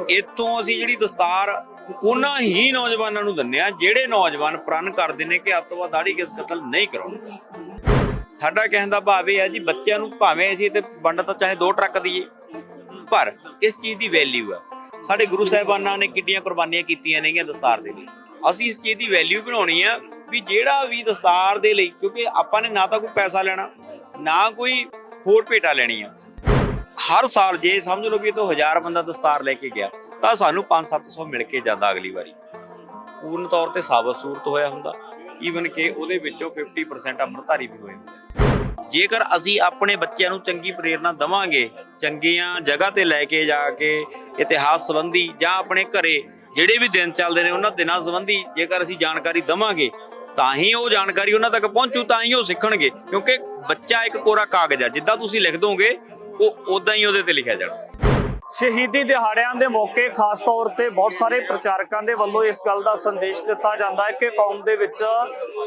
इत्थों असीं जिहड़ी दस्तार उन्हां ही नौजवानों नूं दिंदे आ जिहड़े नौजवान प्रण करदे ने कि अज तों बाद दाढ़ी केस कतल नहीं कराउणे। साडा कहण दा भाव इह है जी बच्चों नूं भावें असीं ते वंड तां चाहे 2 ट्रक दईए, पर इस चीज़ की वैल्यू है। साडे गुरु साहिबानां ने किड्डियां कुर्बानियां कीतियां नेगीਆਂ दस्तार दे लई। ਅਸੀਂ इस चीज़ की वैल्यू बनाउणी आ भी ਜਿਹੜਾ भी दस्तार दे लई, क्योंकि आपां ने ना तां कोई पैसा लेना ना कोई होर भेटा लेनी आ। हर साल जे समझ लो भी इतों 1000 बंदा दस्तार लेके गया ਤਾਂ ਸਾਨੂੰ 500-700 मिल के ਜਾਂਦਾ अगली वारी। पूर्ण तौर ते साबत सूरत होया हुंदा, ਈਵਨ ਕਿ ਉਹਦੇ ਵਿੱਚੋਂ 50% ਅੰਮ੍ਰਿਤਧਾਰੀ ਵੀ ਹੋਏ ਹੁੰਦੇ। ਜੇਕਰ ਅਸੀਂ ਆਪਣੇ ਬੱਚਿਆਂ ਨੂੰ ਚੰਗੀ ਪ੍ਰੇਰਨਾ ਦੇਵਾਂਗੇ, ਚੰਗੀਆਂ ਜਗ੍ਹਾ ਤੇ ਲੈ ਕੇ ਜਾ ਕੇ ਇਤਿਹਾਸ ਸੰਬੰਧੀ ਜਾਂ ਆਪਣੇ ਘਰੇ ਜਿਹੜੇ ਵੀ ਦਿਨ ਚੱਲਦੇ ਨੇ ਉਹਨਾਂ ਦਿਨਾਂ ਸੰਬੰਧੀ ਜੇਕਰ ਅਸੀਂ ਜਾਣਕਾਰੀ ਦੇਵਾਂਗੇ ਤਾਂ ਹੀ ਉਹ ਜਾਣਕਾਰੀ ਉਹਨਾਂ ਤੱਕ ਪਹੁੰਚੂ, ਤਾਂ ਹੀ ਉਹ ਸਿੱਖਣਗੇ। ਕਿਉਂਕਿ ਬੱਚਾ ਇੱਕ ਕੋਰਾ ਕਾਗਜ਼ ਹੈ, ਜਿੱਦਾਂ ਤੁਸੀਂ ਲਿਖ ਦੋਗੇ ਉਹ ਉਦਾਂ ਹੀ ਉਹਦੇ ਤੇ ਲਿਖਿਆ ਜਾਣਾ। ਸ਼ਹੀਦੀ ਦਿਹਾੜਿਆਂ ਦੇ ਮੌਕੇ ਖਾਸ ਤੌਰ ਤੇ ਬਹੁਤ ਸਾਰੇ ਪ੍ਰਚਾਰਕਾਂ ਦੇ ਵੱਲੋਂ ਇਸ ਗੱਲ ਦਾ ਸੰਦੇਸ਼ ਦਿੱਤਾ ਜਾਂਦਾ ਹੈ ਕਿ ਕੌਮ ਦੇ ਵਿੱਚ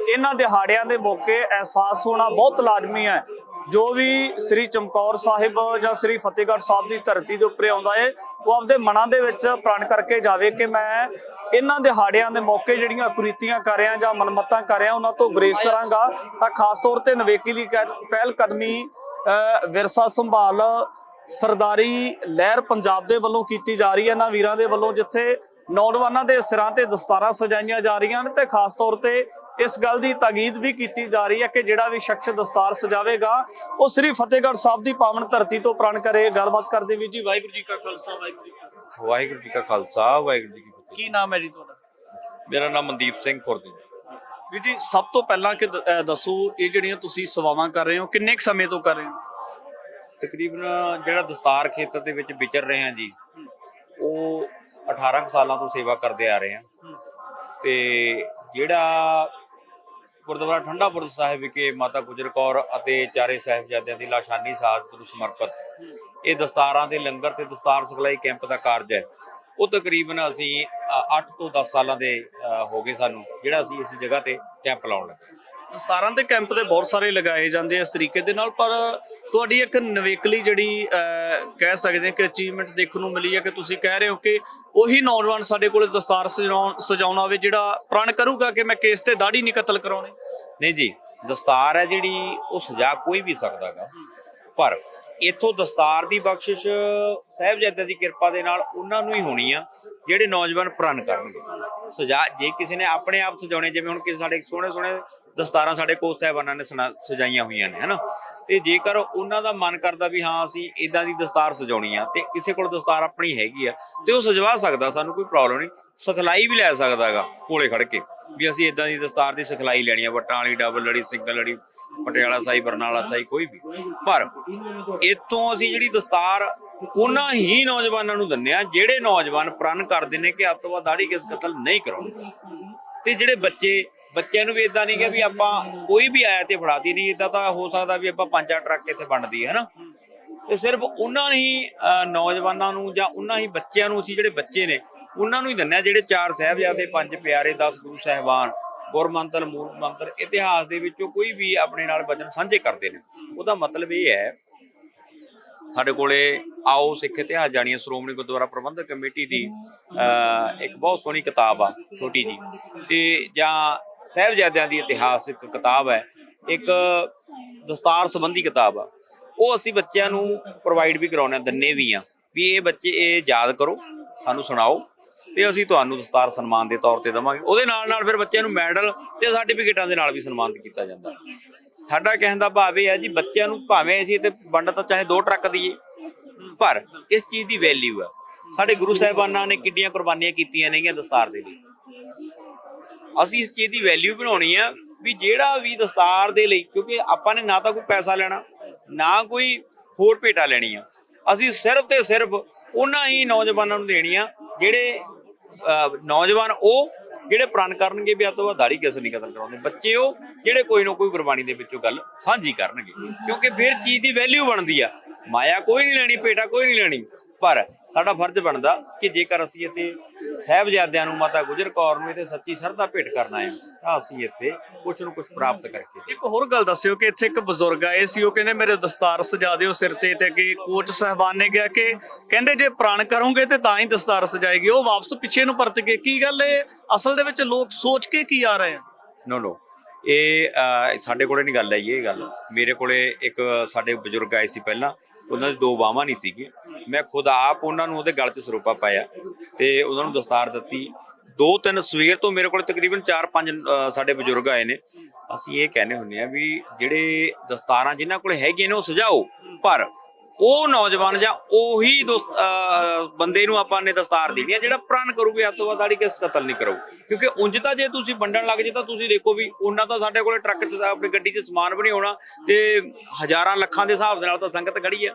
ਇਹਨਾਂ ਦਿਹਾੜਿਆਂ ਦੇ ਮੌਕੇ ਅਹਿਸਾਸ ਹੋਣਾ ਬਹੁਤ ਲਾਜ਼ਮੀ ਹੈ। ਜੋ ਵੀ ਸ੍ਰੀ ਚਮਕੌਰ ਸਾਹਿਬ ਜਾਂ ਸ੍ਰੀ ਫਤਿਹਗੜ੍ਹ ਸਾਹਿਬ ਦੀ ਧਰਤੀ ਦੇ ਉੱਪਰ ਆਉਂਦਾ ਹੈ ਉਹ ਆਪਦੇ ਮਨਾਂ ਦੇ ਵਿੱਚ ਪ੍ਰਣ ਕਰਕੇ ਜਾਵੇ ਕਿ ਮੈਂ ਇਹਨਾਂ ਦਿਹਾੜਿਆਂ ਦੇ ਮੌਕੇ ਜਿਹੜੀਆਂ ਕੁਰੀਤੀਆਂ ਕਰ ਰਿਹਾ ਜਾਂ ਮਨਮਤਾਂ ਕਰ ਰਿਹਾ ਉਹਨਾਂ ਤੋਂ ਗੁਰੇਜ਼ ਕਰਾਂਗਾ। ਤਾਂ ਖਾਸ ਤੌਰ ਤੇ ਨਵੇਕੀ ਦੀ ਪਹਿਲ ਕਦਮੀ ਵਿਰਸਾ ਸੰਭਾਲ ਸਰਦਾਰੀ ਲਹਿਰ ਪੰਜਾਬ ਦੇ ਵੱਲੋਂ ਕੀਤੀ ਜਾ ਰਹੀ ਹੈ ਇਹਨਾਂ ਵੀਰਾਂ ਦੇ ਵੱਲੋਂ, ਜਿੱਥੇ ਨੌਜਵਾਨਾਂ ਦੇ ਸਿਰਾਂ ਤੇ ਦਸਤਾਰਾਂ ਸਜਾਈਆਂ ਜਾ ਰਹੀਆਂ ਨੇ ਤੇ ਖਾਸ ਤੌਰ ਤੇ ਇਸ ਗੱਲ ਦੀ ਤਾਕੀਦ ਵੀ ਕੀਤੀ ਜਾ ਰਹੀ ਹੈ ਕਿ ਜਿਹੜਾ ਵੀ ਸ਼ਖਸ ਦਸਤਾਰ ਸਜਾਵੇਗਾ ਉਹ ਸ੍ਰੀ ਫਤਿਹਗੜ੍ਹ ਸਾਹਿਬ ਦੀ ਪਾਵਨ ਧਰਤੀ ਤੋਂ ਪ੍ਰਣ ਕਰੇ। ਗੱਲਬਾਤ ਕਰਦੇ ਵੀ ਜੀ। ਵਾਹਿਗੁਰੂ ਜੀ ਕਾ ਖਾਲਸਾ ਵਾਹਿਗੁਰੂ ਜੀ ਕੀ ਫਤਿਹ। ਵਾਹਿਗੁਰੂ ਜੀ ਕਾ ਖਾਲਸਾ ਵਾਹਿਗੁਰੂ ਜੀ ਕੀ ਫਤਿਹ। ਕੀ ਨਾਮ ਹੈ ਜੀ ਤੁਹਾਡਾ? ਮੇਰਾ ਨਾਮ ਮਨਦੀਪ ਸਿੰਘ ਖੁਰਦ। ਵੀ ਜੀ ਸਭ ਤੋਂ ਪਹਿਲਾਂ ਕਿ ਦੱਸੋ ਇਹ ਜਿਹੜੀਆਂ ਤੁਸੀਂ ਸੇਵਾਵਾਂ ਕਰ ਰਹੇ ਹੋ ਕਿੰਨੇ ਕੁ ਸਮੇਂ ਤੋਂ ਕਰ ਰਹੇ ਹੋ? ਤਕਰੀਬਨ ਜਿਹੜਾ ਦਸਤਾਰ ਖੇਤਰ ਦੇ ਵਿੱਚ ਵਿਚਰ ਰਹੇ ਹਾਂ ਜੀ ਉਹ 18 ਸਾਲਾਂ ਤੋਂ ਸੇਵਾ ਕਰਦੇ ਆ ਰਹੇ ਹਾਂ। ਤੇ ਜਿਹੜਾ ਗੁਰਦੁਆਰਾ ਠੰਡਾ ਬੁਰਜ ਸਾਹਿਬ ਵਿਖੇ ਮਾਤਾ ਗੁਜਰ ਕੌਰ ਅਤੇ ਚਾਰੇ ਸਾਹਿਬਜ਼ਾਦਿਆਂ ਦੀ ਲਾਸ਼ਾਨੀ ਸ਼ਹਾਦਤ ਨੂੰ ਸਮਰਪਿਤ ਇਹ ਦਸਤਾਰਾਂ ਦੇ ਲੰਗਰ ਤੇ ਦਸਤਾਰ ਸਿਖਲਾਈ ਕੈਂਪ ਦਾ ਕਾਰਜ ਹੈ, ਉਹ ਤਕਰੀਬਨ ਅਸੀਂ 8 ਤੋਂ 10 ਸਾਲਾਂ ਦੇ ਹੋ ਗਏ ਸਾਨੂੰ ਜਿਹੜਾ ਅਸੀਂ ਇਸ ਜਗ੍ਹਾ ਤੇ ਕੈਂਪ ਲਾਉਣ ਲੱਗੇ। ਦਸਤਾਰਾਂ ਦੇ ਕੈਂਪ ਤੇ ਬਹੁਤ ਸਾਰੇ ਲਗਾਏ ਜਾਂਦੇ ਇਸ ਤਰੀਕੇ ਦੇ ਨਾਲ, ਪਰ ਤੁਹਾਡੀ ਇੱਕ ਨਵੇਕਲੀ ਜਿਹੜੀ ਕਹਿ ਸਕਦੇ ਕਿ ਅਚੀਵਮੈਂਟ ਦੇਖਣ ਨੂੰ ਮਿਲੀ ਹੈ ਕਿ ਤੁਸੀਂ ਕਹਿ ਰਹੇ ਹੋ ਕਿ ਉਹੀ ਨੌਜਵਾਨ ਸਾਡੇ ਕੋਲ ਦਸਤਾਰ ਸਜਾਉਣ ਆਵੇ ਜਿਹੜਾ ਪ੍ਰਣ ਕਰੂਗਾ ਕਿ ਮੈਂ ਕੇਸ ਤੇ ਦਾੜੀ ਨਹੀਂ ਕਤਲ ਕਰਾਉਣੀ। ਨਹੀਂ ਜੀ, ਦਸਤਾਰ ਹੈ ਜਿਹੜੀ ਉਹ ਸਜਾ ਕੋਈ ਵੀ ਸਕਦਾ ਗਾ, ਪਰ ਇੱਥੋਂ ਦਸਤਾਰ ਦੀ ਬਖਸ਼ਿਸ਼ ਸਾਹਿਬਜ਼ਾਦਿਆਂ ਦੀ ਕਿਰਪਾ ਦੇ ਨਾਲ ਉਹਨਾਂ ਨੂੰ ਹੀ ਹੋਣੀ ਆ ਜਿਹੜੇ ਨੌਜਵਾਨ ਪ੍ਰਣ ਕਰਨਗੇ। ਸਜਾ ਜੇ ਕਿਸੇ ਨੇ ਆਪਣੇ ਆਪ ਸਜਾਉਣੇ, ਜਿਵੇਂ ਹੁਣ ਕਿਸੇ ਸਾਡੇ ਸੋਹਣੇ ਸੋਹਣੇ ਦਸਤਾਰਾਂ ਸਾਡੇ ਕੋਲ ਸਾਹਿਬਾਨਾਂ ਨੇ ਸਜਾਈਆਂ ਹੋਈਆਂ ਨੇ ਹਨਾ, ਤੇ ਜੇਕਰ ਉਹਨਾਂ ਦਾ ਮਨ ਕਰਦਾ ਵੀ ਹਾਂ ਅਸੀਂ ਇਦਾਂ ਦੀ ਦਸਤਾਰ ਸਜਾਉਣੀ ਆ ਤੇ ਕਿਸੇ ਕੋਲ ਦਸਤਾਰ ਆਪਣੀ ਹੈਗੀ ਆ ਤੇ ਉਹ ਸਜਵਾ ਸਕਦਾ, ਸਾਨੂੰ ਕੋਈ ਪ੍ਰੋਬਲਮ ਨਹੀਂ। ਸਿਖਲਾਈ ਵੀ ਲੈ ਸਕਦਾ ਹੈਗਾ ਕੋਲੇ ਖੜ ਕੇ ਵੀ ਅਸੀਂ ਇਦਾਂ ਦੀ ਦਸਤਾਰ ਦੀ ਸਿਖਲਾਈ ਲੈਣੀ ਆ, ਵੱਟਾਂ ਵਾਲੀ, ਡਬਲ ਲੜੀ, ਸਿੰਗਲ ਲੜੀ, ਪਟਿਆਲਾ ਸਾਈ, ਬਰਨਾਲਾ ਸਾਈ, ਕੋਈ ਵੀ। ਪਰ ਇੱਥੋਂ ਅਸੀਂ ਜਿਹੜੀ ਦਸਤਾਰ ਉਹਨਾਂ ਹੀ ਨੌਜਵਾਨਾਂ ਨੂੰ ਦਿੰਦੇ ਆ ਜਿਹੜੇ ਨੌਜਵਾਨ ਪ੍ਰਣ ਕਰਦੇ ਨੇ ਕਿ ਅੱਜ ਤੋਂ ਬਾਅਦ ਦਾੜੀ ਕੇਸ ਕਤਲ ਨਹੀਂ ਕਰਾਉਣੇ। ਤੇ ਜਿਹੜੇ ਬੱਚਿਆਂ ਨੂੰ ਵੀ ਇਦਾਂ ਨਹੀਂ ਕਿ ਵੀ ਆਪਾਂ ਕੋਈ ਵੀ ਆਇਆ ਤੇ ਫੜਾਦੀ ਨਹੀਂ, ਇਦਾਂ ਤਾਂ ਹੋ ਸਕਦਾ ਵੀ ਆਪਾਂ 5 ਟਰੱਕ ਇੱਥੇ ਵੰਡਦੀ ਹੈ ਨਾ। ਤੇ ਸਿਰਫ ਉਹਨਾਂ ਹੀ ਨੌਜਵਾਨਾਂ ਨੂੰ ਜਾਂ ਉਹਨਾਂ ਹੀ ਬੱਚਿਆਂ ਨੂੰ ਅਸੀਂ ਜਿਹੜੇ ਬੱਚੇ ਨੇ ਉਹਨਾਂ ਨੂੰ ਹੀ ਦਿੰਦੇ ਆ ਜਿਹੜੇ 4 ਸਾਹਿਬਜ਼ਾਦੇ, 5 ਪਿਆਰੇ, 10 ਗੁਰੂ ਸਾਹਿਬਾਨ, ਗੁਰਮੰਤਰ, ਮੂਲ ਮੰਤਰ, ਇਤਿਹਾਸ ਦੇ ਵਿੱਚੋਂ ਕੋਈ ਵੀ ਆਪਣੇ ਨਾਲ ਵਚਨ ਸਾਂਝੇ ਕਰਦੇ ਨੇ। ਉਹਦਾ ਮਤਲਬ ਇਹ ਹੈ ਸਾਡੇ ਕੋਲੇ ਆਓ ਸਿੱਖ ਇਤਿਹਾਸ ਜਾਣੀਏ ਸ਼੍ਰੋਮਣੀ ਗੁਰਦੁਆਰਾ ਪ੍ਰਬੰਧਕ ਕਮੇਟੀ ਦੀ ਇੱਕ ਬਹੁਤ ਸੋਹਣੀ ਕਿਤਾਬ ਆ ਛੋਟੀ ਜੀ, ਤੇ ਜਾਂ ਸਾਹਿਬਜ਼ਾਦਿਆਂ ਦੀ ਇਤਿਹਾਸਿਕ ਕਿਤਾਬ ਹੈ, ਇੱਕ ਦਸਤਾਰ ਸੰਬੰਧੀ ਕਿਤਾਬ ਆ, ਉਹ ਅਸੀਂ ਬੱਚਿਆਂ ਨੂੰ ਪ੍ਰੋਵਾਈਡ ਵੀ ਕਰਾਉਂਦੇ, ਦਿੰਦੇ ਵੀ ਆ ਵੀ ਇਹ ਬੱਚੇ ਇਹ ਯਾਦ ਕਰੋ, ਸਾਨੂੰ ਸੁਣਾਓ ਤੇ ਅਸੀਂ ਤੁਹਾਨੂੰ ਦਸਤਾਰ ਸਨਮਾਨ ਦੇ ਤੌਰ ਤੇ ਦੇਵਾਂਗੇ। ਉਹਦੇ ਨਾਲ ਨਾਲ ਫਿਰ ਬੱਚਿਆਂ ਨੂੰ ਮੈਡਲ ਤੇ ਸਰਟੀਫਿਕੇਟਾਂ ਦੇ ਨਾਲ ਵੀ ਸਨਮਾਨਿਤ ਕੀਤਾ ਜਾਂਦਾ। ਸਾਡਾ ਕਹਿਣ ਦਾ ਭਾਵ ਇਹ ਹੈ ਜੀ ਬੱਚਿਆਂ ਨੂੰ ਭਾਵੇਂ ਅਸੀਂ ਤੇ ਵੰਡ ਤਾਂ ਚਾਹੇ 2 ਟਰੱਕ ਦਈਏ, ਪਰ ਇਸ ਚੀਜ਼ ਦੀ ਵੈਲਿਊ ਆ। ਸਾਡੇ ਗੁਰੂ ਸਾਹਿਬਾਨਾਂ ਨੇ ਕਿੱਡੀਆਂ ਕੁਰਬਾਨੀਆਂ ਕੀਤੀਆਂ ਨੇਗੀਆਂ ਦਸਤਾਰ ਦੇ ਲਈ। ਅਸੀਂ ਇਸ ਚੀਜ਼ ਦੀ ਵੈਲਿਊ ਬਣਾਉਣੀ ਆ ਵੀ ਜਿਹੜਾ ਵੀ ਦਸਤਾਰ ਦੇ ਲਈ, ਕਿਉਂਕਿ ਆਪਾਂ ਨੇ ਨਾ ਤਾਂ ਕੋਈ ਪੈਸਾ ਲੈਣਾ ਨਾ ਕੋਈ ਹੋਰ ਭੇਟਾ ਲੈਣੀ ਆ, ਅਸੀਂ ਸਿਰਫ ਤੇ ਸਿਰਫ ਉਹਨਾਂ ਹੀ ਨੌਜਵਾਨਾਂ ਨੂੰ ਦੇਣੀ ਆ ਜਿਹੜੇ ਨੌਜਵਾਨ ਉਹ ਜਿਹੜੇ ਪ੍ਰਣ ਕਰਨਗੇ ਵੀ ਅੱਜ ਤੋਂ ਬਾਅਦ ਦਾੜੀ ਕੇਸ ਨਹੀਂ ਕਤਲ ਕਰਾਉਂਦੇ। ਬੱਚੇ ਉਹ ਜਿਹੜੇ ਕੋਈ ਨਾ ਕੋਈ ਗੁਰਬਾਣੀ ਦੇ ਵਿੱਚੋਂ ਗੱਲ ਸਾਂਝੀ ਕਰਨਗੇ, ਕਿਉਂਕਿ ਫਿਰ ਚੀਜ਼ ਦੀ ਵੈਲਿਊ ਬਣਦੀ ਆ। ਮਾਇਆ ਕੋਈ ਨਹੀਂ ਲੈਣੀ, ਭੇਟਾ ਕੋਈ ਨਹੀਂ ਲੈਣੀ, ਪਰ ਸਾਡਾ ਫਰਜ਼ ਬਣਦਾ ਕਿ ਜੇਕਰ ਅਸੀਂ ਇੱਥੇ ਸਾਹਿਬਜ਼ਾਦਿਆਂ ਨੂੰ, ਮਾਤਾ ਗੁਜਰ ਕੌਰ ਨੂੰ ਇਹਦੇ ਸੱਚੀ ਸ਼ਰਧਾ ਭੇਟ ਕਰਨਾ ਹੈ ਤਾਂ ਅਸੀਂ ਇੱਥੇ ਕੁਛ ਨੂੰ ਕੁਛ ਪ੍ਰਾਪਤ ਕਰਕੇ। ਇੱਕ ਹੋਰ ਗੱਲ ਦੱਸਿਓ ਕਿ ਇੱਥੇ ਇੱਕ ਬਜ਼ੁਰਗ ਆਏ ਸੀ, ਉਹ ਕਹਿੰਦੇ ਮੇਰੇ ਦਸਤਾਰ ਸਜਾ ਦਿਓ ਸਿਰ ਤੇ ਅੱਗੇ ਕੋਚ ਸਾਹਿਬਾਨ ਨੇ ਕਿਹਾ ਕਿ ਕਹਿੰਦੇ ਜੇ ਪ੍ਰਣ ਕਰੋਗੇ ਤੇ ਤਾਂ ਹੀ ਦਸਤਾਰ ਸਜਾਏਗੀ, ਉਹ ਵਾਪਸ ਪਿੱਛੇ ਨੂੰ ਪਰਤ ਗਏ। ਕੀ ਗੱਲ ਇਹ ਅਸਲ ਦੇ ਵਿੱਚ ਲੋਕ ਸੋਚ ਕੇ ਕੀ ਆ ਰਹੇ ਆ? ਨੋ ਇਹ ਸਾਡੇ ਕੋਲੇ ਨਹੀਂ ਗੱਲ ਆਈ ਇਹ ਗੱਲ। ਮੇਰੇ ਕੋਲੇ ਇੱਕ ਸਾਡੇ ਬਜ਼ੁਰਗ ਆਏ ਸੀ ਪਹਿਲਾਂ, ਉਹਨਾਂ ਦੀ 2 ਬਾਹਾਂ ਨਹੀਂ ਸੀਗੀਆਂ, ਮੈਂ ਖੁਦ ਆਪ ਉਹਨਾਂ ਨੂੰ ਉਹਦੇ ਗਲ 'ਚ ਸਰੋਪਾ ਪਾਇਆ ਤੇ ਉਹਨਾਂ ਨੂੰ ਦਸਤਾਰ ਦਿੱਤੀ। 2-3 ਸਵੇਰ ਤੋਂ ਮੇਰੇ ਕੋਲ ਤਕਰੀਬਨ 4-5 ਸਾਡੇ ਬਜ਼ੁਰਗ ਆਏ ਨੇ। ਅਸੀਂ ਇਹ ਕਹਿੰਦੇ ਹੁੰਦੇ ਆ ਵੀ ਜਿਹੜੇ ਦਸਤਾਰਾਂ ਜਿਨ੍ਹਾਂ ਕੋਲ ਹੈਗੀਆਂ ਨੇ ਉਹ ਸਜਾਓ, ਪਰ ਉਹ ਨੌਜਵਾਨ ਜਾਂ ਉਹੀ ਬੰਦੇ ਨੂੰ ਆਪਾਂ ਨੇ ਦਸਤਾਰ ਦੇਣੀ ਆ ਜਿਹੜਾ ਪ੍ਰਣ ਕਰੂਗੇ ਅੱਜ ਤੋਂ ਬਾਅਦ ਦਾੜੀ ਕਿਸ ਕਤਲ ਨਹੀਂ ਕਰਾਊ। ਕਿਉਂਕਿ ਉਂਝ ਤਾਂ ਜੇ ਤੁਸੀਂ ਵੰਡਣ ਲੱਗ ਜੇ ਤਾਂ ਤੁਸੀਂ ਦੇਖੋ ਵੀ ਉਹਨਾਂ ਤਾਂ ਸਾਡੇ ਕੋਲੇ ਟਰੱਕ 'ਚ ਆਪਣੀ ਗੱਡੀ 'ਚ ਸਮਾਨ ਵੀ ਨਹੀਂ ਹੋਣਾ ਤੇ ਹਜ਼ਾਰਾਂ ਲੱਖਾਂ ਦੇ ਹਿਸਾਬ ਦੇ ਨਾਲ ਤਾਂ ਸੰਗਤ ਖੜੀ ਆ।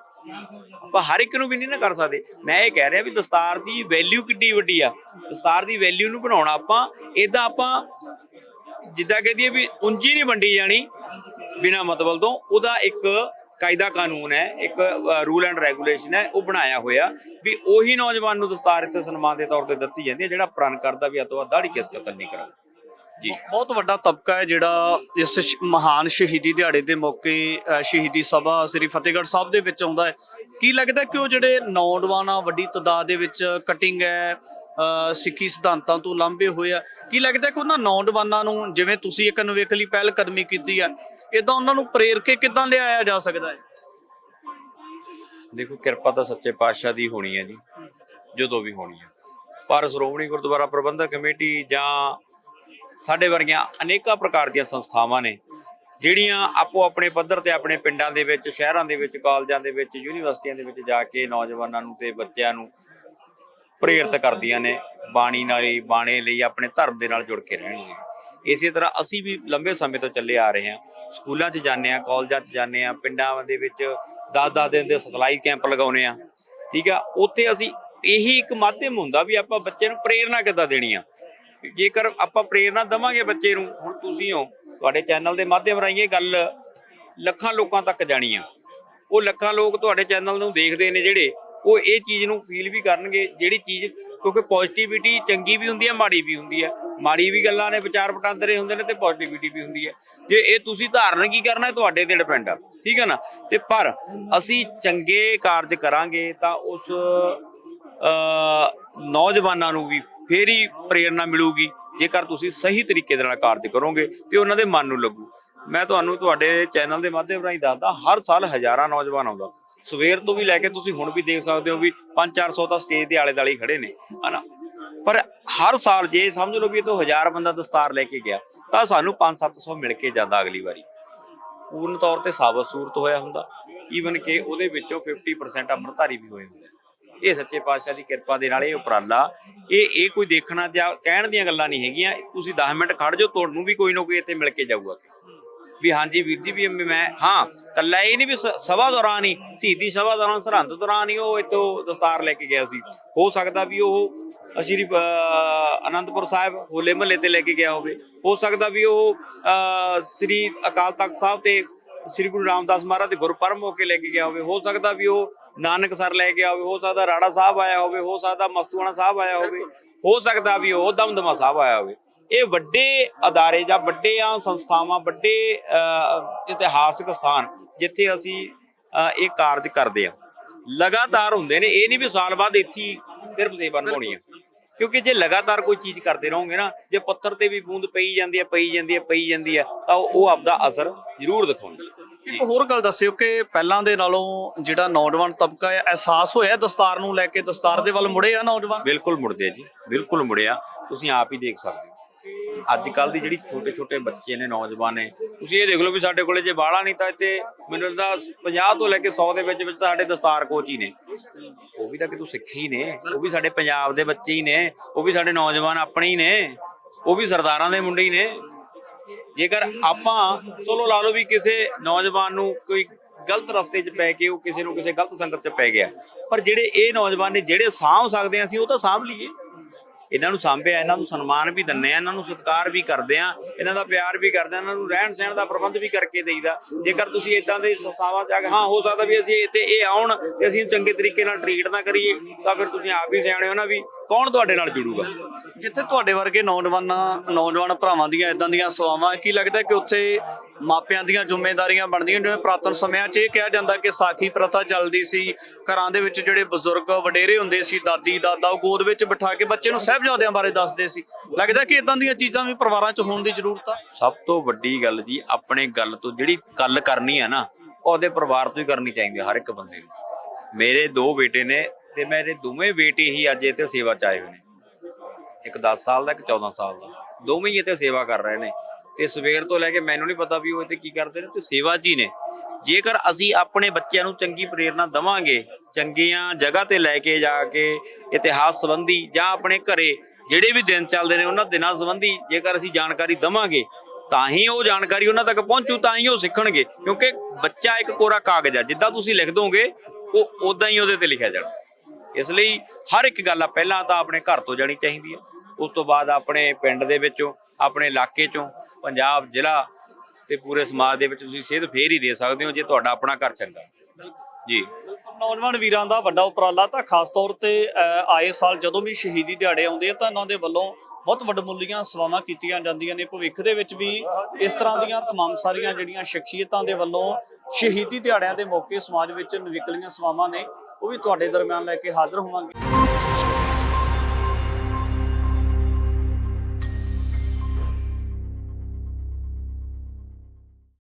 ਆਪਾਂ ਹਰ ਇੱਕ ਨੂੰ ਵੀ ਨਹੀਂ ਨਾ ਕਰ ਸਕਦੇ। ਮੈਂ ਇਹ ਕਹਿ ਰਿਹਾ ਵੀ ਦਸਤਾਰ ਦੀ ਵੈਲਿਊ ਕਿੱਡੀ ਵੱਡੀ ਆ, ਦਸਤਾਰ ਦੀ ਵੈਲਿਊ ਨੂੰ ਬਣਾਉਣਾ ਆਪਾਂ ਇਦਾਂ ਆਪਾਂ ਜਿੱਦਾਂ ਕਹਿ ਦਈਏ ਵੀ ਉਂਝੀ ਨਹੀਂ ਵੰਡੀ ਜਾਣੀ ਬਿਨਾਂ ਮਤਲਬ ਤੋਂ। ਉਹਦਾ ਇੱਕ ਕਾਇਦਾ ਕਾਨੂੰਨ ਹੈ, ਇੱਕ ਰੂਲ ਐਂਡ ਰੈਗੂਲੇਸ਼ਨ ਹੈ, ਉਹ ਬਣਾਇਆ ਹੋਇਆ ਵੀ ਉਹੀ ਨੌਜਵਾਨ ਨੂੰ ਦਸਤਾਰ ਇੱਥੇ ਸਨਮਾਨ ਦੇ ਤੌਰ ਤੇ ਦਿੱਤੀ ਜਾਂਦੀ ਹੈ ਜਿਹੜਾ ਪ੍ਰਣ ਕਰਦਾ ਵੀ ਅੱਜ ਤੋਂ ਬਾਅਦ ਦਾੜੀ ਕਿਸ ਕਤਲ ਨਹੀਂ ਕਰਾਊ। ਜੀ ਬਹੁਤ ਵੱਡਾ ਤਬਕਾ ਹੈ ਜਿਹੜਾ ਇਸ ਮਹਾਨ ਸ਼ਹੀਦੀ ਦਿਹਾੜੇ ਦੇ ਮੌਕੇ ਸ਼ਹੀਦੀ ਸਭਾ ਸ੍ਰੀ ਫਤਿਹਗੜ੍ਹ ਸਾਹਿਬ ਦੇ ਵਿੱਚ ਆਉਂਦਾ ਹੈ। ਕੀ ਲੱਗਦਾ ਕਿ ਉਹ ਜਿਹੜੇ ਨੌਜਵਾਨ ਆ ਵੱਡੀ ਤਾਦਾਦ ਦੇ ਵਿੱਚ ਕਟਿੰਗ ਹੈ ਸਿੱਖੀ ਸਿਧਾਂਤਾਂ ਤੋਂ ਲਾਂਭੇ ਹੋਏ ਆ, ਕੀ ਲੱਗਦਾ ਕਿ ਉਹਨਾਂ ਨੌਜਵਾਨਾਂ ਨੂੰ ਜਿਵੇਂ ਤੁਸੀਂ ਇੱਕ ਅਨਵੇਖਲੀ ਪਹਿਲ ਕਦਮੀ ਕੀਤੀ ਆ, ਇਦਾਂ ਉਹਨਾਂ ਨੂੰ ਪ੍ਰੇਰ ਕੇ ਕਿੱਦਾਂ ਲਿਆਇਆ ਜਾ ਸਕਦਾ ਹੈ? ਦੇਖੋ ਕਿਰਪਾ ਤਾਂ ਸੱਚੇ ਪਾਤਸ਼ਾਹ ਦੀ ਹੋਣੀ ਹੈ ਜੀ, ਜਦੋਂ ਵੀ ਹੋਣੀ ਹੈ, ਪਰ ਸ਼੍ਰੋਮਣੀ ਗੁਰਦੁਆਰਾ ਪ੍ਰਬੰਧਕ ਕਮੇਟੀ ਜਾਂ ਸਾਡੇ ਵਰਗੀਆਂ ਅਨੇਕਾਂ ਪ੍ਰਕਾਰ ਦੀਆਂ ਸੰਸਥਾਵਾਂ ਨੇ ਜਿਹੜੀਆਂ ਆਪੋ ਆਪਣੇ ਪੱਧਰ ਤੇ ਆਪਣੇ ਪਿੰਡਾਂ ਦੇ ਵਿੱਚ, ਸ਼ਹਿਰਾਂ ਦੇ ਵਿੱਚ, ਕਾਲਜਾਂ ਦੇ ਵਿੱਚ, ਯੂਨੀਵਰਸਿਟੀਆਂ ਦੇ ਵਿੱਚ ਜਾ ਕੇ ਨੌਜਵਾਨਾਂ ਨੂੰ ਤੇ ਬੱਚਿਆਂ ਨੂੰ ਪ੍ਰੇਰਿਤ ਕਰਦੀਆਂ ਨੇ ਬਾਣੀ ਨਾਲ, ਬਾਣੇ ਲਈ, ਆਪਣੇ ਧਰਮ ਦੇ ਨਾਲ ਜੁੜ ਕੇ ਰਹਿਣ ਲਈ। ਇਸੇ ਤਰ੍ਹਾਂ ਅਸੀਂ ਵੀ ਲੰਬੇ ਸਮੇਂ ਤੋਂ ਚੱਲੇ ਆ ਰਹੇ ਹਾਂ, ਸਕੂਲਾਂ 'ਚ ਜਾਂਦੇ ਹਾਂ, ਕਾਲਜਾਂ 'ਚ ਜਾਂਦੇ ਹਾਂ, ਪਿੰਡਾਂ ਦੇ ਵਿੱਚ 10-10 ਦਿਨ ਦੇ ਸਿਖਲਾਈ ਕੈਂਪ ਲਗਾਉਂਦੇ ਹਾਂ। ਠੀਕ ਆ, ਉੱਥੇ ਅਸੀਂ ਇਹੀ ਇੱਕ ਮਾਧਿਅਮ ਹੁੰਦਾ ਵੀ ਆਪਾਂ ਬੱਚੇ ਨੂੰ ਪ੍ਰੇਰਨਾ ਕਿੱਦਾਂ ਦੇਣੀ ਆ। ਜੇਕਰ ਆਪਾਂ ਪ੍ਰੇਰਨਾ ਦੇਵਾਂਗੇ ਬੱਚੇ ਨੂੰ, ਹੁਣ ਤੁਸੀਂ ਹੋ, ਤੁਹਾਡੇ ਚੈਨਲ ਦੇ ਮਾਧਿਅਮ ਰਾਹੀਂ ਇਹ ਗੱਲ ਲੱਖਾਂ ਲੋਕਾਂ ਤੱਕ ਜਾਣੀ ਆ। ਉਹ ਲੱਖਾਂ ਲੋਕ ਤੁਹਾਡੇ ਚੈਨਲ ਨੂੰ ਦੇਖਦੇ ਨੇ ਜਿਹੜੇ ਉਹ ਇਹ ਚੀਜ਼ ਨੂੰ ਫੀਲ ਵੀ ਕਰਨਗੇ, ਜਿਹੜੀ ਚੀਜ਼, ਕਿਉਂਕਿ ਪੋਜ਼ਿਟਿਵਿਟੀ ਚੰਗੀ ਵੀ ਹੁੰਦੀ ਹੈ, ਮਾੜੀ ਵੀ ਹੁੰਦੀ ਹੈ। ਮਾੜੀ ਵੀ ਗੱਲਾਂ ਨੇ, ਵਿਚਾਰ ਵਟਾਂਦਰੇ ਹੁੰਦੇ ਨੇ, ਤੇ ਪੋਜ਼ਿਟਿਵਿਟੀ ਵੀ ਹੁੰਦੀ ਹੈ। ਜੇ ਇਹ ਤੁਸੀਂ ਧਾਰਨ ਕੀ ਕਰਨਾ ਤੁਹਾਡੇ ਤੇ ਡਿਪੈਂਡ ਆ, ਠੀਕ ਹੈ ਨਾ। ਤੇ ਪਰ ਅਸੀਂ ਚੰਗੇ ਕਾਰਜ ਕਰਾਂਗੇ ਤਾਂ ਉਸ ਨੌਜਵਾਨਾਂ ਨੂੰ ਵੀ ਫੇਰ ਹੀ ਪ੍ਰੇਰਨਾ ਮਿਲੂਗੀ। ਜੇਕਰ ਤੁਸੀਂ ਸਹੀ ਤਰੀਕੇ ਦੇ ਨਾਲ ਕਾਰਜ ਕਰੋਗੇ ਤੇ ਉਹਨਾਂ ਦੇ ਮਨ ਨੂੰ ਲੱਗੂ। ਮੈਂ ਤੁਹਾਨੂੰ ਤੁਹਾਡੇ ਚੈਨਲ ਦੇ ਮਾਧਿਅਮ ਰਾਹੀਂ ਦੱਸਦਾ, ਹਰ ਸਾਲ ਹਜ਼ਾਰਾਂ ਨੌਜਵਾਨ ਆਉਂਦਾ, ਸਵੇਰ ਤੋਂ ਵੀ ਲੈ ਕੇ ਤੁਸੀਂ ਹੁਣ ਵੀ ਦੇਖ ਸਕਦੇ ਹੋ ਵੀ 500-400 ਤਾਂ ਸਟੇਜ ਦੇ ਆਲੇ ਦੁਆਲੇ ਖੜੇ ਨੇ, ਹਨਾ। ਪਰ ਹਰ ਸਾਲ ਜੇ ਸਮਝ ਲਓ ਵੀ ਇਹ ਤੋਂ 1000 ਬੰਦਾ ਦਸਤਾਰ ਲੈ ਕੇ ਗਿਆ ਤਾਂ ਸਾਨੂੰ 500-700 ਮਿਲ ਕੇ ਜਾਂਦਾ ਅਗਲੀ ਵਾਰੀ। ਪੂਰਨ ਤੌਰ ਤੇ ਸਾਬਤ ਸੂਰਤ ਹੋਇਆ ਹੁੰਦਾ, ਈਵਨ ਕਿ ਉਹਦੇ ਵਿੱਚੋਂ 50% ਅੰਮ੍ਰਿਤਧਾਰੀ ਵੀ ਹੋਏ ਹੁੰਦੇ। ਇਹ ਸੱਚੇ ਪਾਤਸ਼ਾਹ ਦੀ ਕਿਰਪਾ ਦੇ ਨਾਲ ਇਹ ਉਪਰਾਲਾ, ਇਹ ਕੋਈ ਦੇਖਣਾ ਜਾਂ ਕਹਿਣ ਦੀਆਂ ਗੱਲਾਂ ਨਹੀਂ ਹੈਗੀਆਂ। ਤੁਸੀਂ 10 ਮਿੰਟ ਖੜ ਜਾਓ, ਤੁਹਾਨੂੰ ਵੀ ਕੋਈ ਨਾ ਕੋਈ ਇੱਥੇ ਮਿਲ ਕੇ ਜਾਊਗਾ ਵੀ ਹਾਂਜੀ ਵੀਰ ਜੀ ਵੀ ਮੈਂ, ਹਾਂ ਕੱਲਾ ਇਹ ਨਹੀਂ ਵੀ ਸਭਾ ਦੌਰਾਨ ਹੀ, ਸ਼ਹੀਦੀ ਸਭਾ ਦੌਰਾਨ, ਸਰਹੰਦ ਦੌਰਾਨ ਹੀ ਉਹ ਇੱਥੋਂ ਦਸਤਾਰ ਲੈ ਕੇ ਗਿਆ ਸੀ। ਹੋ ਸਕਦਾ ਵੀ ਉਹ ਸ਼੍ਰੀ ਅਨੰਦਪੁਰ ਸਾਹਿਬ ਹੋਲੇ ਮਹੱਲੇ ਤੇ ਲੈ ਕੇ ਗਿਆ ਹੋਵੇ, ਹੋ ਸਕਦਾ ਵੀ ਉਹ ਸ੍ਰੀ ਅਕਾਲ ਤਖਤ ਸਾਹਿਬ ਤੇ ਸ੍ਰੀ ਗੁਰੂ ਰਾਮਦਾਸ ਮਹਾਰਾਜ ਦੇ ਗੁਰਪੁਰਬ ਮੌਕੇ ਲੈ ਕੇ ਗਿਆ ਹੋਵੇ, ਹੋ ਸਕਦਾ ਵੀ ਉਹ ਨਾਨਕਸਰ ਲੈ ਕੇ ਆਵੇ, ਹੋ ਸਕਦਾ ਰਾੜਾ ਸਾਹਿਬ ਆਇਆ ਹੋਵੇ, ਹੋ ਸਕਦਾ ਮਸਤੂਆਣਾ ਸਾਹਿਬ ਆਇਆ ਹੋਵੇ, ਹੋ ਸਕਦਾ ਵੀ ਉਹ ਦਮਦਮਾ ਸਾਹਿਬ ਆਇਆ ਹੋਵੇ। ਇਹ ਵੱਡੇ ਅਦਾਰੇ ਜਾਂ ਵੱਡੀਆਂ ਸੰਸਥਾਵਾਂ, ਵੱਡੇ ਇਤਿਹਾਸਕ ਸਥਾਨ ਜਿੱਥੇ ਅਸੀਂ ਇਹ ਕਾਰਜ ਕਰਦੇ ਆ, ਲਗਾਤਾਰ ਹੁੰਦੇ ਨੇ। ਇਹ ਨਹੀਂ ਵੀ ਸਾਲ ਬਾਅਦ ਇੱਥੇ ਸਿਰਫ ਸੇਵਾ ਨਿਭਾਉਣੀ ਆ, ਕਿਉਂਕਿ ਜੇ ਲਗਾਤਾਰ ਕੋਈ ਚੀਜ਼ ਕਰਦੇ ਰਹੋਗੇ ਨਾ, ਜੇ ਪੱਥਰ ਤੇ ਵੀ ਬੂੰਦ ਪਈ ਜਾਂਦੀ ਹੈ ਤਾਂ ਉਹ ਆਪਦਾ ਅਸਰ ਜ਼ਰੂਰ ਦਿਖਾਉਂਦੀ ਹੈ। ਇੱਕ ਹੋਰ ਗੱਲ ਦੱਸਿਓ ਕਿ ਪਹਿਲਾਂ ਦੇ ਨਾਲੋਂ ਜਿਹੜਾ ਨੌਜਵਾਨ ਤਬਕਾ ਹੈ, ਅਹਿਸਾਸ ਹੋਇਆ ਦਸਤਾਰ ਨੂੰ ਲੈ ਕੇ, ਦਸਤਾਰ ਦੇ ਵੱਲ ਮੁੜੇ ਆ ਨੌਜਵਾਨ? ਬਿਲਕੁਲ ਮੁੜਦੇ ਆ ਜੀ, ਬਿਲਕੁਲ ਮੁੜਿਆ। ਤੁਸੀਂ ਆਪ ਹੀ ਦੇਖ ਸਕਦੇ ਹੋ ਅੱਜ ਕੱਲ ਦੀ ਜਿਹੜੀ ਛੋਟੇ ਬੱਚੇ ਨੇ, ਨੌਜਵਾਨ ਨੇ, ਤੁਸੀਂ ਇਹ ਦੇਖ ਲਓ ਵੀ ਸਾਡੇ ਕੋਲੇ ਜੇ ਬਾਹਲਾ ਨਹੀਂ ਤਾਂ ਇੱਥੇ ਮੈਨੂੰ ਤਾਂ 50 ਤੋਂ ਲੈ ਕੇ 100 ਦੇ ਵਿੱਚ ਤਾਂ ਸਾਡੇ ਦਸਤਾਰ ਕੋਚ ਹੀ ਨੇ। ਉਹ ਵੀ ਤਾਂ ਕਿਤੋਂ ਸਿੱਖੇ ਹੀ ਨੇ, ਉਹ ਵੀ ਸਾਡੇ ਪੰਜਾਬ ਦੇ ਬੱਚੇ ਹੀ ਨੇ, ਉਹ ਵੀ ਸਾਡੇ ਨੌਜਵਾਨ ਆਪਣੇ ਹੀ ਨੇ, ਉਹ ਵੀ ਸਰਦਾਰਾਂ ਦੇ ਮੁੰਡੇ ਹੀ ਨੇ। ਜੇਕਰ ਆਪਾਂ ਚਲੋ ਲਾ ਲਓ ਵੀ ਕਿਸੇ ਨੌਜਵਾਨ ਨੂੰ ਕੋਈ ਗਲਤ ਰਸਤੇ 'ਚ ਪੈ ਕੇ ਉਹ ਕਿਸੇ ਨੂੰ ਕਿਸੇ ਗਲਤ ਸੰਗਤ 'ਚ ਪੈ ਗਿਆ, ਪਰ ਜਿਹੜੇ ਇਹ ਨੌਜਵਾਨ ਨੇ ਜਿਹੜੇ ਸਾਂਭ ਸਕਦੇ ਹਾਂ ਅਸੀਂ, ਉਹ ਤਾਂ ਸਾਂਭ ਲਈਏ। ਇਹਨਾਂ ਨੂੰ ਸਾਂਭਿਆ, ਇਹਨਾਂ ਨੂੰ ਸਨਮਾਨ ਵੀ ਦਿੰਦੇ ਆ, ਇਹਨਾਂ ਨੂੰ ਸਤਿਕਾਰ ਵੀ ਕਰਦੇ ਆ, ਇਹਨਾਂ ਦਾ ਪਿਆਰ ਵੀ ਕਰਦੇ ਆ, ਇਹਨਾਂ ਨੂੰ ਰਹਿਣ ਸਹਿਣ ਦਾ ਪ੍ਰਬੰਧ ਵੀ ਕਰਕੇ ਦੇਈਦਾ। ਜੇਕਰ ਤੁਸੀਂ ਇਦਾਂ ਦੇ ਸੰਸਥਾਵਾਂ 'ਚ ਆ ਕੇ ਹਾਂ ਹੋ ਸਕਦਾ ਵੀ ਅਸੀਂ ਇੱਥੇ ਇਹ ਆਉਣ ਤੇ ਅਸੀਂ ਚੰਗੇ ਤਰੀਕੇ ਨਾਲ ਟਰੀਟ ਨਾ ਕਰੀਏ, ਤਾਂ ਫਿਰ ਤੁਸੀਂ ਆਪ ਹੀ ਸਿਆਣੇ ਹੋ ਨਾ ਵੀ ਕੌਣ ਤੁਹਾਡੇ ਨਾਲ ਜੁੜੂਗਾ। ਜਿੱਥੇ ਤੁਹਾਡੇ ਵਰਗੇ ਨੌਜਵਾਨ ਭਰਾਵਾਂ ਦੀਆਂ ਇਦਾਂ ਦੀਆਂ ਸੇਵਾਵਾਂ, ਕੀ ਲੱਗਦਾ ਕਿ ਉੱਥੇ ਮਾਪਿਆਂ ਦੀਆਂ ਜ਼ਿੰਮੇਵਾਰੀਆਂ ਬਣਦੀਆਂ? ਜਿਵੇਂ ਪੁਰਾਤਨ ਸਮਿਆਂ 'ਚ ਇਹ ਕਿਹਾ ਜਾਂਦਾ ਕਿ ਸਾਖੀ ਪ੍ਰਥਾ ਚੱਲਦੀ ਸੀ, ਘਰਾਂ ਦੇ ਵਿੱਚ ਜਿਹੜੇ ਬਜ਼ੁਰਗ ਵਡੇਰੇ ਹੁੰਦੇ ਸੀ, ਦਾਦੀ ਦਾਦਾ, ਉਹ ਗੋਦ ਵਿੱਚ ਬਿਠਾ ਕੇ ਬੱਚੇ ਨੂੰ ਸਾਹਿਬਜ਼ਾਦਿਆਂ ਬਾਰੇ ਦੱਸਦੇ ਸੀ। ਲੱਗਦਾ ਕਿ ਇਦਾਂ ਦੀਆਂ ਚੀਜ਼ਾਂ ਵੀ ਪਰਿਵਾਰਾਂ 'ਚ ਹੋਣ ਦੀ ਜ਼ਰੂਰਤ ਆ। ਸਭ ਤੋਂ ਵੱਡੀ ਗੱਲ ਜੀ, ਆਪਣੇ ਗੱਲ ਤੋਂ ਜਿਹੜੀ ਗੱਲ ਕਰਨੀ ਆ ਨਾ, ਉਹਦੇ ਪਰਿਵਾਰ ਤੋਂ ਹੀ ਕਰਨੀ ਚਾਹੀਦੀ ਹਰ ਇੱਕ ਬੰਦੇ ਨੂੰ। ਮੇਰੇ 2 ਬੇਟੇ ਨੇ ਤੇ ਮੇਰੇ ਦੋਵੇਂ ਬੇਟੇ ਹੀ ਅੱਜ ਇੱਥੇ ਸੇਵਾ 'ਚ ਆਏ ਹੋਏ ਨੇ, ਇੱਕ 10 ਸਾਲ ਦਾ, ਇੱਕ 14 ਸਾਲ ਦਾ, ਦੋਵੇਂ ਹੀ ਇੱਥੇ ਸੇਵਾ ਕਰ ਰਹੇ ਨੇ। ਤੇ ਸਵੇਰ ਤੋਂ ਲੈ ਕੇ ਮੈਨੂੰ ਨਹੀਂ ਪਤਾ ਵੀ ਉਹ ਇੱਥੇ ਕੀ ਕਰਦੇ ਨੇ, ਤੇ ਸੇਵਾ 'ਚ ਹੀ ਨੇ। ਜੇਕਰ ਅਸੀਂ ਆਪਣੇ ਬੱਚਿਆਂ ਨੂੰ ਚੰਗੀ ਪ੍ਰੇਰਨਾ ਦੇਵਾਂਗੇ, ਚੰਗੀਆਂ ਜਗ੍ਹਾ ਤੇ ਲੈ ਕੇ ਜਾ ਕੇ ਇਤਿਹਾਸ ਸੰਬੰਧੀ ਜਾਂ ਆਪਣੇ ਘਰੇ ਜਿਹੜੇ ਵੀ ਦਿਨ ਚੱਲਦੇ ਨੇ ਉਹਨਾਂ ਦਿਨਾਂ ਸੰਬੰਧੀ ਜੇਕਰ ਅਸੀਂ ਜਾਣਕਾਰੀ ਦੇਵਾਂਗੇ, ਤਾਂ ਹੀ ਉਹ ਜਾਣਕਾਰੀ ਉਹਨਾਂ ਤੱਕ ਪਹੁੰਚੂ, ਤਾਂ ਹੀ ਉਹ ਸਿੱਖਣਗੇ। ਕਿਉਂਕਿ ਬੱਚਾ ਇੱਕ ਕੋਰਾ ਕਾਗਜ਼ ਆ, ਜਿੱਦਾਂ ਤੁਸੀਂ ਲਿਖ ਦੋਗੇ ਉਹ ਉਦਾਂ ਹੀ ਉਹਦੇ ਤੇ ਲਿਖਿਆ ਜਾਣਾ। ਇਸ ਲਈ ਹਰ ਇੱਕ ਗੱਲ ਆ ਪਹਿਲਾਂ ਤਾਂ ਆਪਣੇ ਘਰ ਤੋਂ ਜਾਣੀ ਚਾਹੀਦੀ ਆ, ਉਸ ਤੋਂ ਬਾਅਦ ਆਪਣੇ ਪਿੰਡ ਦੇ ਵਿੱਚੋਂ, ਆਪਣੇ ਇਲਾਕੇ ਚੋਂ, ਪੰਜਾਬ ਜ਼ਿਲ੍ਹਾ ਤੇ ਪੂਰੇ ਸਮਾਜ ਦੇ ਵਿੱਚ ਤੁਸੀਂ ਸੇਧ ਫੇਰ ਹੀ ਦੇ ਸਕਦੇ ਹੋ ਜੇ ਤੁਹਾਡਾ ਆਪਣਾ ਘਰ ਚੰਗਾ ਜੀ। ਨੌਜਵਾਨ ਵੀਰਾਂ ਦਾ ਵੱਡਾ ਉਪਰਾਲਾ ਤਾਂ ਖਾਸ ਤੌਰ ਤੇ ਆਏ ਸਾਲ ਜਦੋਂ ਵੀ ਸ਼ਹੀਦੀ ਦਿਹਾੜੇ ਆਉਂਦੇ ਆ ਤਾਂ ਇਹਨਾਂ ਦੇ ਵੱਲੋਂ ਬਹੁਤ ਵੱਡਮੁੱਲੀਆਂ ਸੇਵਾਵਾਂ ਕੀਤੀਆਂ ਜਾਂਦੀਆਂ ਨੇ। ਭਵਿੱਖ ਦੇ ਵਿੱਚ ਵੀ ਇਸ ਤਰ੍ਹਾਂ ਦੀਆਂ ਤਮਾਮ ਸਾਰੀਆਂ ਜਿਹੜੀਆਂ ਸ਼ਖਸੀਅਤਾਂ ਦੇ ਵੱਲੋਂ ਸ਼ਹੀਦੀ ਦਿਹਾੜਿਆਂ ਦੇ ਮੌਕੇ ਸਮਾਜ ਵਿੱਚ ਨਿਵਕਲੀਆਂ ਸੇਵਾਵਾਂ ਨੇ, ਉਹ ਵੀ ਤੁਹਾਡੇ ਦਰਮਿਆਨ ਲੈ ਕੇ ਹਾਜ਼ਰ ਹੋਵਾਂਗੇ।